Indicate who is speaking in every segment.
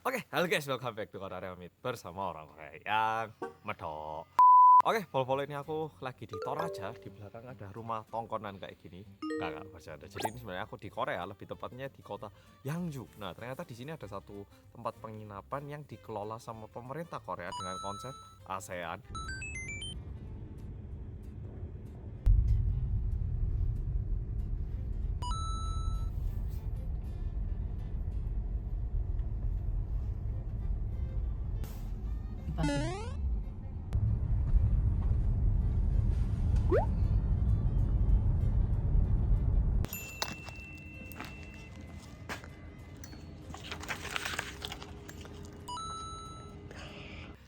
Speaker 1: Oke, halo guys, welcome back to Korea Meet bersama orang Korea yang medok. Oke, follow-follow ini aku lagi di Toraja. Di belakang ada rumah tongkonan kayak gini. Enggak bercanda. Jadi ini sebenarnya aku di Korea, lebih tepatnya di kota Yangju. Nah, ternyata di sini ada satu tempat penginapan yang dikelola sama pemerintah Korea dengan konsep ASEAN.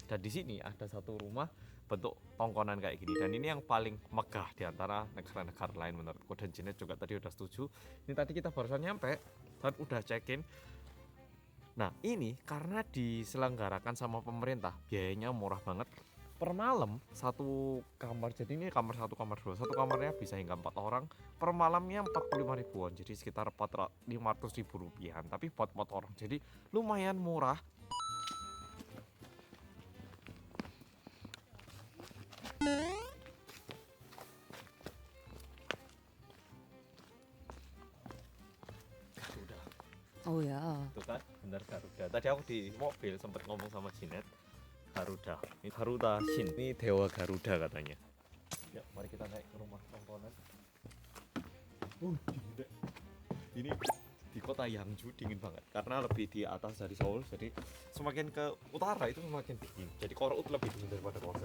Speaker 1: Dan di sini ada satu rumah bentuk tongkonan kayak gini, dan ini yang paling megah di antara negara-negara lain menurutku. Dan Jinet juga tadi udah setuju. Ini tadi kita barusan nyampe dan udah check-in. Nah, ini karena diselenggarakan sama pemerintah, biayanya murah banget. Per malam satu kamar, jadi ini kamar satu, kamar dua, satu kamarnya bisa hingga 4 orang. Per malamnya 45 ribuan, jadi sekitar 500 ribu rupiah. Tapi buat 4 orang, jadi lumayan murah. Garuda,
Speaker 2: Oh ya.
Speaker 1: tuh kan, bener Garuda. Tadi aku di mobil sempet ngomong sama Jinet, Garuda. Ini Garuda Shin, ini dewa Garuda katanya. Ya, mari kita naik ke rumah tongkonan. Dingin deh. Ini di kota Yangju dingin banget karena lebih di atas dari Seoul, jadi semakin ke utara itu semakin dingin. Jadi Korut lebih dingin daripada Seoul.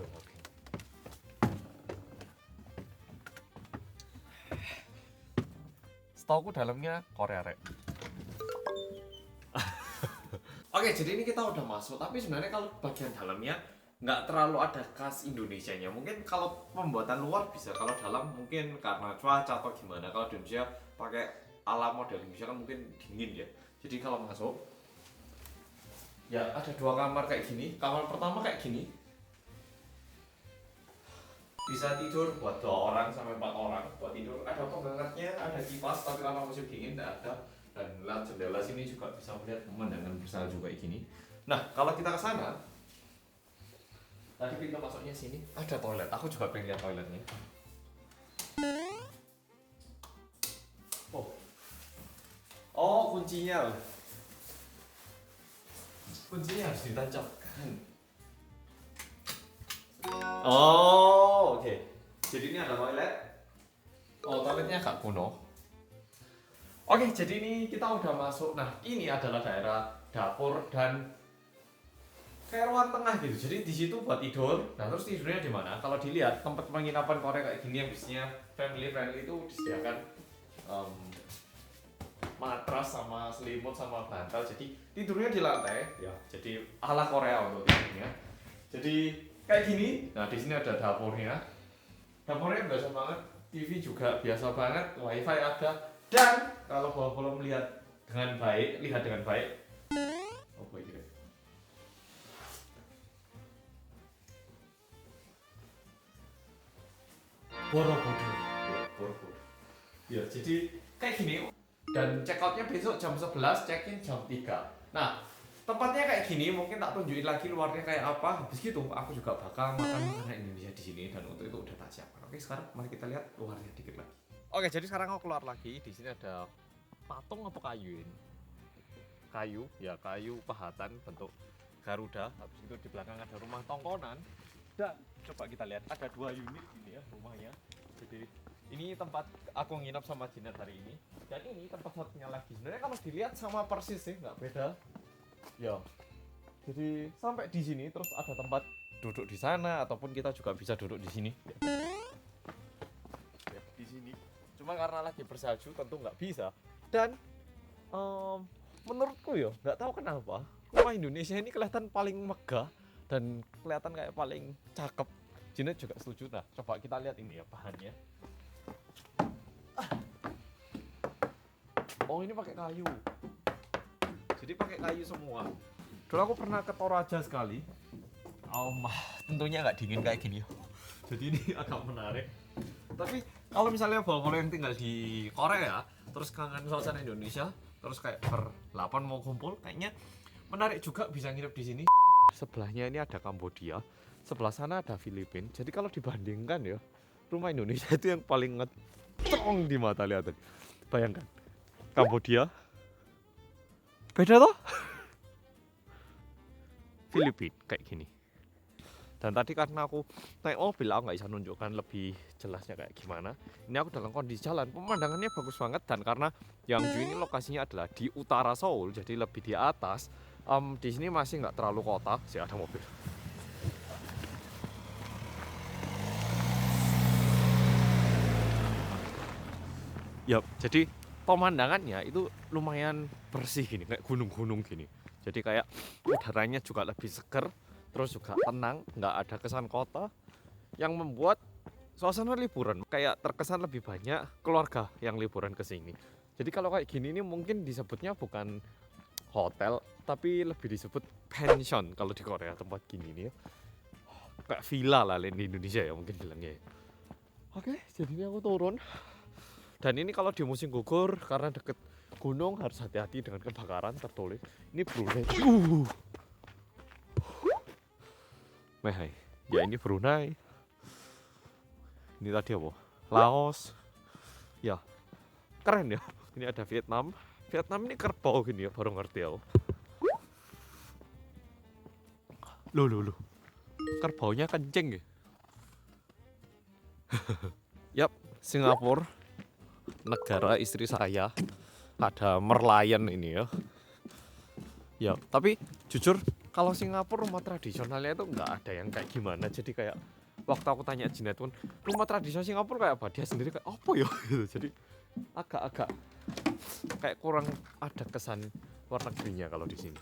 Speaker 1: Setauku dalamnya Korea rek. Oke, jadi ini kita udah masuk, tapi sebenarnya kalau bagian dalamnya nggak terlalu ada khas Indonesianya. Mungkin kalau pembuatan luar bisa, kalau dalam mungkin karena cuaca atau gimana. Kalau di Indonesia pakai ala model Indonesia kan mungkin dingin ya. Jadi kalau masuk, ya ada dua kamar kayak gini. Kamar pertama kayak gini, bisa tidur buat 2 orang sampai 4 orang buat tidur. Ada penghangatnya, ada kipas, tapi kalau musim dingin nggak ada. Dan lihat jendela sini juga bisa melihat pemandangan bersalju kayak gini. Nah, kalau kita ke sana, tadi pintu masuknya sini ada toilet. Aku juga pengen lihat toiletnya. Oh, kuncinya. Kuncinya harus ditancapkan. Oh, oke. Jadi ini ada toilet. Oh, toiletnya agak kuno. Oke, jadi ini kita udah masuk. Nah, ini adalah daerah dapur dan kayak ruang tengah gitu. Jadi di situ buat tidur. Nah, terus tidurnya di mana? Kalau dilihat tempat penginapan Korea kayak gini yang biasanya family friendly itu disediakan matras sama selimut sama bantal. Jadi tidurnya di lantai ya. Jadi ala Korea untuk tidurnya. Jadi kayak gini. Nah, di sini ada dapurnya. Dapurnya biasa banget. TV juga biasa banget. WiFi ada. Dan kalau belum melihat dengan baik, lihat dengan baik. Oh boy, gitu. Borobudur. Borobudur. Ya, jadi kayak gini. Dan check outnya besok jam 11, check in jam 3. Nah, tempatnya kayak gini, mungkin tak tunjukin lagi luarnya kayak apa. Habis gitu, aku juga bakal makan makanan Indonesia di sini, dan untuk itu udah tak siapkan. Oke, sekarang mari kita lihat luarnya dikit lagi. Oke, jadi sekarang aku keluar lagi. Di sini ada patung apa kayu ini? Kayu, ya kayu pahatan bentuk Garuda. Habis itu di belakang ada rumah tongkonan. Dan coba kita lihat, ada 2 unit ini ya rumahnya. Jadi ini tempat aku nginap sama Jinet hari ini. Dan ini tempat satunya lagi. Sebenarnya kalau dilihat sama persis sih, nggak beda. Ya. Jadi sampai di sini terus ada tempat duduk di sana, ataupun kita juga bisa duduk di sini. Ya, di sini. Cuma karena lagi bersalju tentu nggak bisa. Dan menurutku ya nggak tahu kenapa rumah Indonesia ini kelihatan paling megah dan kelihatan kayak paling cakep. Jinet juga setuju. Nah, coba kita lihat ini ya bahannya. Oh, ini pakai kayu. Jadi pakai kayu semua. Dulu aku pernah ke Toraja sekali. Tentunya nggak dingin kayak gini. Jadi ini agak menarik. Tapi kalau misalnya bawa yang tinggal di Korea, terus kangen suasana Indonesia, terus kayak ber-8 mau kumpul, kayaknya menarik juga bisa nginep di sini. Sebelahnya ini ada Kambodia, sebelah sana ada Filipina. Jadi kalau dibandingkan ya, rumah Indonesia itu yang paling ngetrong di mata. Lihat, bayangkan Kambodia, beda toh? Filipina kayak gini. Dan tadi karena aku naik mobil, aku nggak bisa nunjukkan lebih jelasnya kayak gimana. Ini aku dalam kondisi jalan, pemandangannya bagus banget. Dan karena Yangju ini lokasinya adalah di utara Seoul, jadi lebih di atas. Di sini masih nggak terlalu kota, sih ada mobil. Yap, jadi pemandangannya itu lumayan bersih gini, kayak gunung-gunung gini. Jadi kayak udaranya juga lebih seger. Terus juga tenang, nggak ada kesan kota, yang membuat suasana liburan kayak terkesan lebih banyak keluarga yang liburan ke sini. Jadi kalau kayak gini ini mungkin disebutnya bukan hotel, tapi lebih disebut pension kalau di Korea tempat gini nih ya. Kayak villa lah di Indonesia ya mungkin bilangnya. Oke, jadi ini aku turun. Dan ini kalau di musim gugur karena deket gunung harus hati-hati dengan kebakaran tertulis. Ini Brunei. Mehai. Ya ini Brunei. Ini tadi apa? Laos. Ya. Keren ya. Ini ada Vietnam. Vietnam ini kerbau gini ya, baru ngerti aku. Loh. Kerbaunya kenceng ya. Yap, Singapura. Negara istri saya. Ada merlion ini ya. Ya, tapi jujur kalau Singapura rumah tradisionalnya itu nggak ada yang kayak gimana. Jadi kayak waktu aku tanya Jinet pun rumah tradisional Singapura kayak apa, dia sendiri kayak apa ya gitu. Jadi agak-agak kayak kurang ada kesan luar negerinya kalau di sini.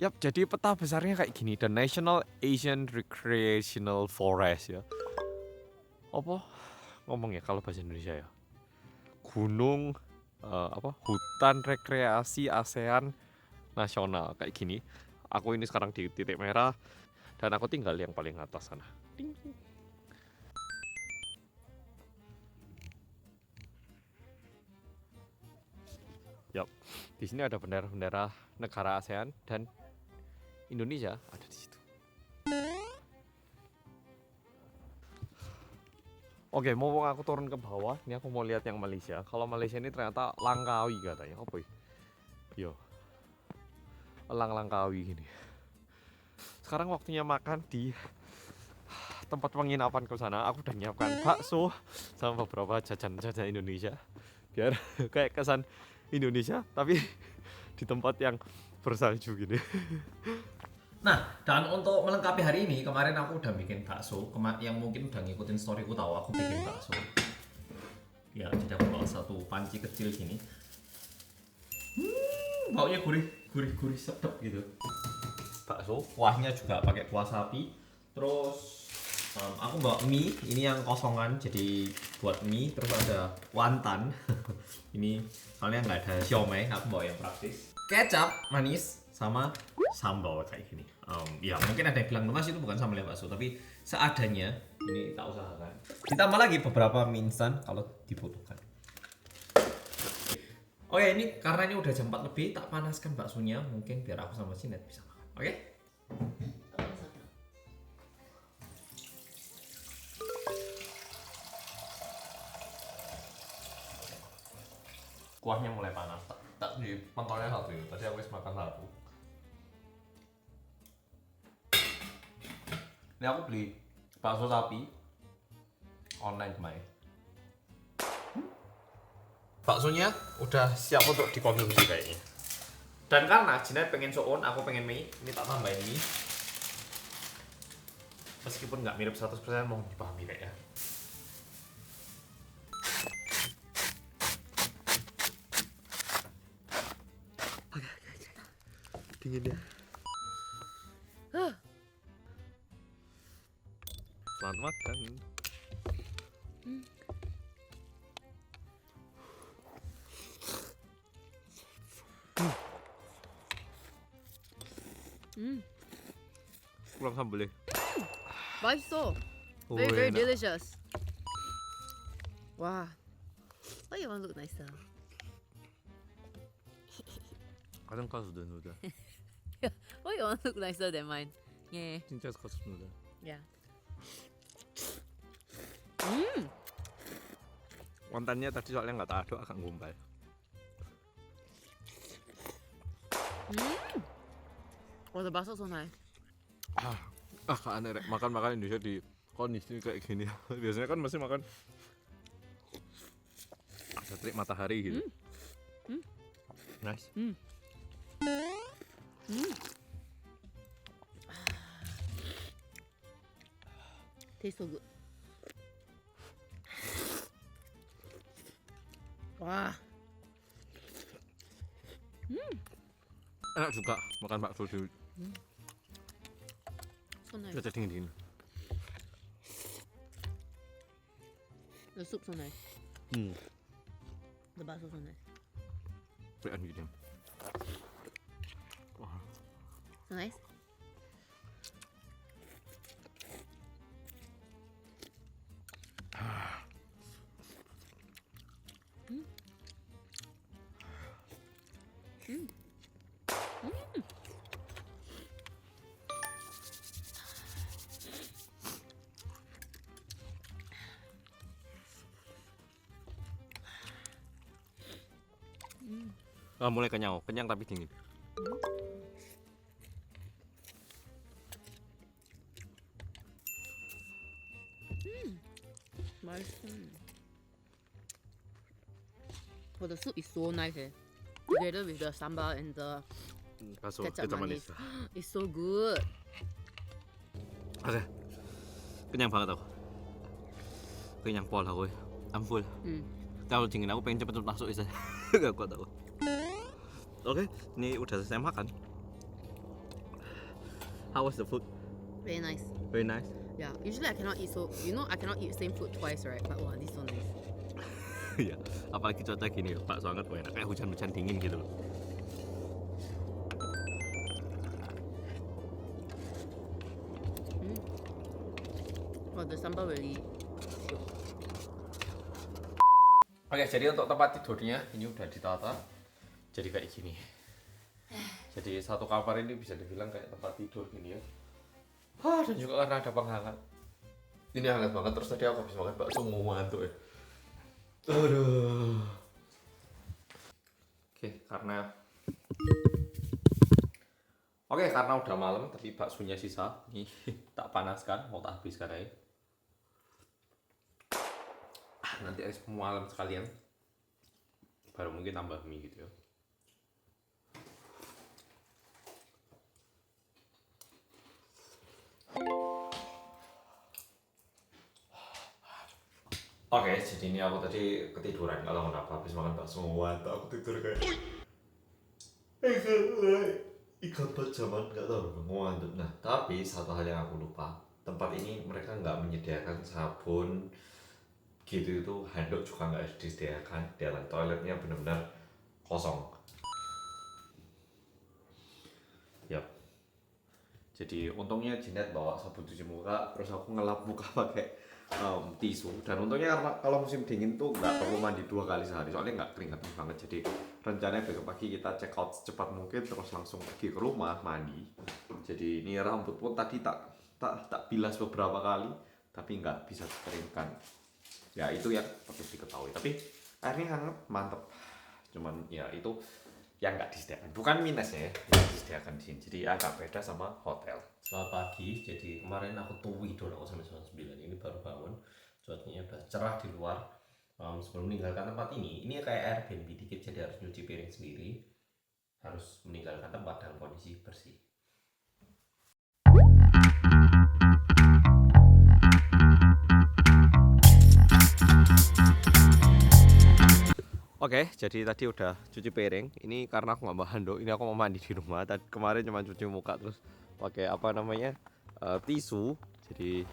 Speaker 1: Yap, jadi peta besarnya kayak gini, The National Asian Recreational Forest ya. Apa ngomong ya kalau bahasa Indonesia ya? Gunung hutan rekreasi ASEAN nasional kayak gini. Aku ini sekarang di titik merah dan aku tinggal yang paling atas sana. Ding. Yap, di sini ada bendera-bendera negara ASEAN dan Indonesia ada di situ. Oke, mau aku turun ke bawah. Ini aku mau lihat yang Malaysia. Kalau Malaysia ini ternyata Langkawi katanya. Apa ya? Yo. Langkawi gini. Sekarang waktunya makan di tempat penginapan ke sana. Aku udah nyiapkan bakso sama beberapa jajan-jajan Indonesia. Biar kayak kesan Indonesia tapi di tempat yang bersalju gini. Nah, dan untuk melengkapi hari ini, kemarin aku udah bikin bakso. Yang mungkin udah ngikutin storyku tahu aku bikin bakso. Ya, jadi aku bawa satu panci kecil gini. Baunya gurih sedap gitu. Bakso, kuahnya juga pakai kuah sapi. Terus aku bawa mie, ini yang kosongan jadi buat mie. Terus ada wonton. Ini soalnya nggak ada siomay, aku bawa yang praktis. Kecap manis sama sambal kayak gini. Ya mungkin ada yang bilang mas itu bukan sambal bakso, tapi seadanya ini tak usahakan. Ditambah lagi beberapa mie instan kalau dibutuhkan. Oke, ini karena ini udah jam 4 lebih, tak panaskan baksonya mungkin biar aku sama Jinet bisa makan. Oke? Kuahnya mulai panas. Tak di pentolnya satu ya. Tadi aku habis makan satu. Ini aku beli bakso sapi online kemarin. Baksonya udah siap untuk dikonsumsi kayaknya. Dan karena Jinet pengen soon, aku pengen mie, ini tak tambahin mie. Meskipun nggak mirip 100%, mau dipahami kayaknya. Dingin ya. Selamat makan. Kurang sambal ya.
Speaker 2: 맛있어.
Speaker 1: 오,
Speaker 2: Very
Speaker 1: enak.
Speaker 2: delicious. 와. Oh, you want to look nicer.
Speaker 3: 가장 가스 누들.
Speaker 2: Why you want to look nicer than mine? Yeah.
Speaker 3: 진짜 가스 누들.
Speaker 2: Yeah.
Speaker 3: Wontonnya tadi soalnya nggak tahu agak gumpal.
Speaker 2: Oh, the bakso so nice.
Speaker 3: Aneh rek, makan Indonesia di kondisi kayak gini. Biasanya kan mesti makan terik matahari gitu. Nice.
Speaker 2: Tastes so good. Wah.
Speaker 3: Enak juga makan bakso di
Speaker 2: So nice.
Speaker 3: cuaca dingin.
Speaker 2: The soup so nice. The bakso so nice.
Speaker 3: Kayak gitu.
Speaker 2: So nice.
Speaker 3: Mulai kenyang tapi dingin.
Speaker 2: Nice. Oh, the soup is so nice. Together with the sambal and the
Speaker 3: Bakso
Speaker 2: kecap
Speaker 3: kecap
Speaker 2: manis.
Speaker 3: manis.
Speaker 2: It's so good.
Speaker 3: Oke. Kenyang banget aku. Kenyang pol aku. I'm full. Kalau dingin aku pengen cepet-cepet masuk isa. Gak kuat aku. Oke, ini udah selesai makan. How was the food?
Speaker 2: Very nice.
Speaker 3: Very nice.
Speaker 2: Yeah. Usually I cannot eat I cannot eat same food twice, right? But wow, this so nice.
Speaker 3: Iya, apalagi cuaca gini, bakso hangat enak kayak hujan-hujan dingin gitu loh.
Speaker 2: Oh, the sambal really.
Speaker 1: Oke, jadi untuk tempat tidurnya ini udah ditata. Jadi kayak gini. Jadi satu kamar ini bisa dibilang kayak tempat tidur gini ya. Dan juga karena ada penghangat. Ini hangat banget, terus tadi aku habis makan bakso mau ngantuk ya. Aduh. Karena udah malam tapi baksonya sisa. Nih, tak panaskan, mau tak habiskan aja. Nanti es malam sekalian. Baru mungkin tambah mie gitu ya. Oke, jadi ini aku tadi ketiduran, nggak tahu kenapa habis makan bakso mantap aku tidur kayak ikan pajaman, nggak tahu mantap. Nah, tapi satu hal yang aku lupa, tempat ini mereka nggak menyediakan sabun gitu, itu handuk juga nggak disediakan, dan toiletnya benar-benar kosong. Yap. Jadi untungnya Jinet bawa sabun cuci muka, terus aku ngelap muka pakai tisu. Dan untungnya karena kalau musim dingin tuh nggak perlu mandi 2 kali sehari, soalnya nggak keringetan banget. Jadi rencananya besok pagi kita check out secepat mungkin, terus langsung pergi ke rumah mandi. Jadi ini rambut pun tadi tak bilas beberapa kali, tapi nggak bisa dikeringkan. Ya itu yang perlu diketahui. Tapi airnya hangat, mantep. Cuman ya itu yang nggak disediakan, bukan minusnya ya, yang disediakan di sini. Jadi agak beda sama hotel. Selamat pagi. Jadi kemarin aku tidur aku sampai jam 9, ini baru bangun. Cuacanya udah cerah di luar. Sebelum meninggalkan tempat ini kayak Airbnb dikit, jadi harus nyuci piring sendiri, harus meninggalkan tempat dalam kondisi bersih. Oke, jadi tadi udah cuci piring. Ini karena aku nggak bawa handuk, ini aku mau mandi di rumah. Tadi kemarin cuma cuci muka terus pakai tisu. Jadi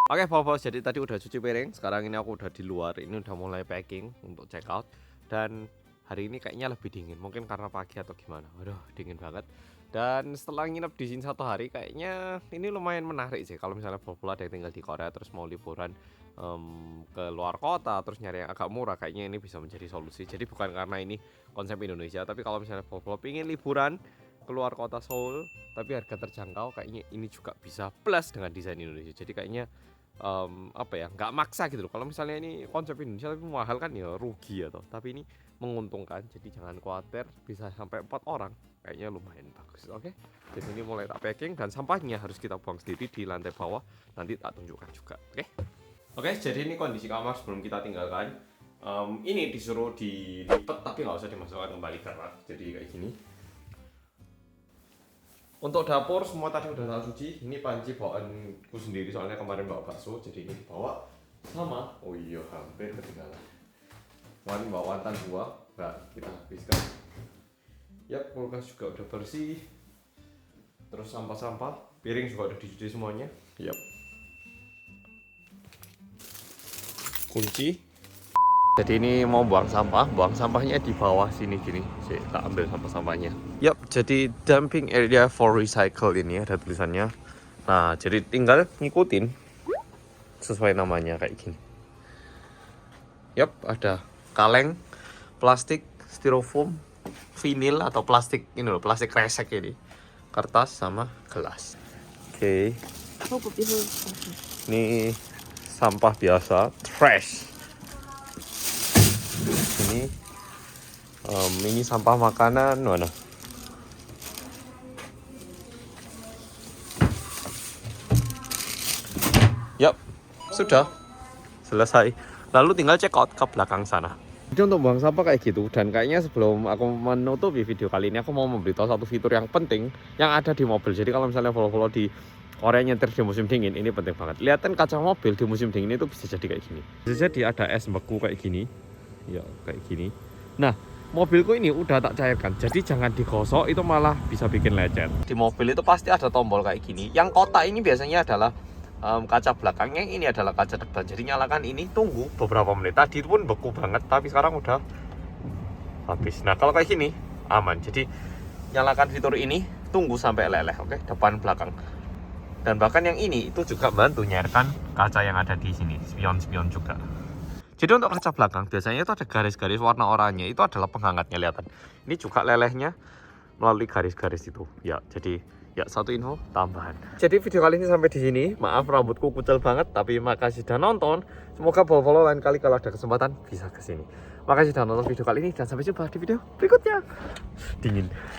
Speaker 1: oke, Bapak, jadi tadi udah cuci piring. Sekarang ini aku udah di luar. Ini udah mulai packing untuk check out. Dan hari ini kayaknya lebih dingin. Mungkin karena pagi atau gimana. Waduh, dingin banget. Dan setelah nginep di sini 1 hari, kayaknya ini lumayan menarik sih. Kalau misalnya Bapak ada yang tinggal di Korea terus mau liburan
Speaker 3: ke luar kota terus nyari yang agak murah, kayaknya ini bisa menjadi solusi. Jadi bukan karena ini konsep Indonesia, tapi kalau misalnya Volvo ingin liburan keluar kota Seoul tapi harga terjangkau, kayaknya ini juga bisa plus dengan desain Indonesia. Jadi kayaknya apa ya, nggak maksa gitu loh. Kalau misalnya ini konsep Indonesia tapi mahal kan ya rugi atau, tapi ini menguntungkan. Jadi jangan khawatir, bisa sampai 4 orang, kayaknya lumayan bagus. Oke, jadi ini mulai tak packing dan sampahnya harus kita buang sendiri di lantai bawah, nanti tak tunjukkan juga. Oke, jadi ini kondisi kamar sebelum kita tinggalkan. Ini disuruh dilipat tapi nggak usah dimasukkan kembali ke rak, jadi kayak gini. Untuk dapur semua tadi udah tak cuci. Ini panci bawaanku sendiri soalnya kemarin bawa bakso, jadi ini dibawa sama. Oh iya, hampir ketinggalan. Ini bawa wantan 2, nggak kita habiskan. Yap, kulkas juga udah bersih. Terus sampah-sampah, piring juga udah dicuci semuanya. Yap. Kunci. Jadi ini mau buang sampahnya di bawah sini gini. Saya tak ambil sampah-sampahnya. Yap, jadi dumping area for recycle ini ada tulisannya. Nah, jadi tinggal ngikutin sesuai namanya kayak gini. Yap, ada kaleng, plastik, styrofoam, vinil atau plastik ini loh, plastik kresek ini, kertas sama gelas. Oke. Ini sampah biasa, trash. Ini sampah makanan mana? Yap, sudah selesai. Lalu tinggal check out ke belakang sana. Jadi untuk buang sampah kayak gitu. Dan kayaknya sebelum aku menutupi video kali ini, aku mau memberitahu satu fitur yang penting yang ada di mobil. Jadi kalau misalnya Volvo di Korea nyetir di musim dingin, ini penting banget. Lihatin kaca mobil di musim dingin itu bisa jadi kayak gini. Bisa jadi ada es beku kayak gini. Ya, kayak gini. Nah, mobilku ini udah tak cairkan, jadi jangan digosok, itu malah bisa bikin lecet. Di mobil itu pasti ada tombol kayak gini. Yang kotak ini biasanya adalah kaca belakangnya, ini adalah kaca depan. Jadi nyalakan ini, tunggu beberapa menit. Tadi pun beku banget, tapi sekarang udah habis. Nah, kalau kayak gini aman. Jadi nyalakan fitur ini, tunggu sampai leleh, oke? Depan belakang. Dan bahkan yang ini itu juga bantu nyairkan kaca yang ada di sini, spion-spion juga. Jadi untuk kaca belakang biasanya itu ada garis-garis warna oranye, itu adalah penghangatnya, lihat. Ini juga lelehnya melalui garis-garis itu. Ya, jadi ya satu info tambahan. Jadi video kali ini sampai di sini. Maaf rambutku kucel banget, tapi makasih sudah nonton. Semoga Volvo lain kali kalau ada kesempatan bisa ke sini. Makasih sudah nonton video kali ini dan sampai jumpa di video berikutnya. Dingin.